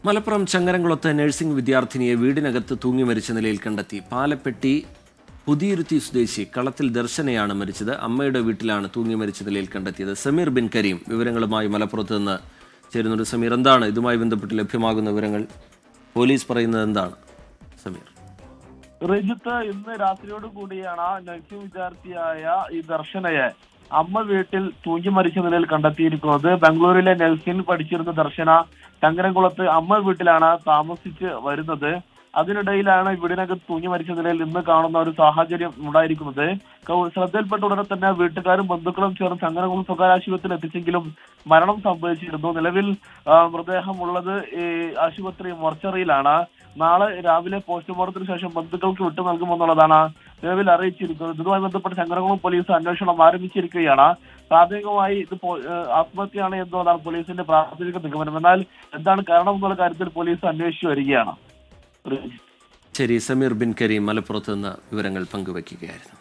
Malappuram ചങ്ങരംകുളത്ത് nursing വിദ്യാർത്ഥിനിയെ വീടിനകത്ത് തൂങ്ങി മരിച്ച നിലയിൽ കണ്ടെത്തി. പാലപ്പെട്ടി പുതിയിരുത്തി സ്വദേശി കളത്തിൽ ദർശനയാണ് മരിച്ചത്. അമ്മയുടെ വീട്ടിലാണ് തൂങ്ങി മരിച്ച നിലയിൽ കണ്ടെത്തിയത്. സമീർ ബിൻ കരീം വിവരങ്ങളുമായി മലപ്പുറത്ത് നിന്ന് ചേരുന്നുണ്ട്. സമീർ, എന്താണ് ഇതുമായി ബന്ധപ്പെട്ട് ലഭ്യമാകുന്ന വിവരങ്ങൾ? പോലീസ് പറയുന്നത് എന്താണ്? സമീർ. റിജിത്ത്, ഇന്ന് രാത്രിയോട് കൂടിയാണ് നഴ്സിംഗ് വിദ്യാർത്ഥിയായ ഈ ദർശനയെ അമ്മ വീട്ടിൽ തൂങ്ങി മരിച്ച നിലയിൽ കണ്ടെത്തിയിരിക്കുന്നത്. ബാംഗ്ലൂരിലെ നഴ്സിംഗ് പഠിച്ചിരുന്ന ദർശന ചങ്ങരംകുളത്ത് അമ്മ വീട്ടിലാണ് താമസിച്ച് വരുന്നത്. അതിനിടയിലാണ് വീടിനകത്ത് തൂങ്ങി മരിച്ച നിലയിൽ ഇന്ന് കാണുന്ന ഒരു സാഹചര്യം ഉണ്ടായിരിക്കുന്നത്. ശ്രദ്ധയിൽപ്പെട്ട ഉടനെ തന്നെ വീട്ടുകാരും ബന്ധുക്കളും ചേർന്ന് ചങ്ങരംകുളം സ്വകാര്യ ആശുപത്രിയിൽ എത്തിച്ചെങ്കിലും മരണം സംഭവിച്ചിരുന്നു. നിലവിൽ മൃതദേഹം ഉള്ളത് ഈ ആശുപത്രി മോർച്ചറിയിലാണ്. നാളെ രാവിലെ പോസ്റ്റ്മോർട്ടത്തിന് ശേഷം ബന്ധുക്കൾക്ക് വിട്ടു നൽകുമെന്നുള്ളതാണ് നിലവിൽ അറിയിച്ചിരിക്കുന്നത്. ഇതുമായി ബന്ധപ്പെട്ട് ചങ്ങരംകുളം പോലീസ് അന്വേഷണം ആരംഭിച്ചിരിക്കുകയാണ്. പ്രാഥമികമായി ഇത് ആത്മഹത്യയാണ് എന്നുള്ളതാണ് പോലീസിന്റെ പ്രാഥമിക നിഗമനം. എന്നാൽ എന്താണ് കാരണം എന്നുള്ള കാര്യത്തിൽ പോലീസ് അന്വേഷിച്ചു വരികയാണ്. ശരി, സമീർ ബിൻ കരീം മലപ്പുറത്ത് നിന്ന് വിവരങ്ങൾ പങ്കുവയ്ക്കുകയായിരുന്നു.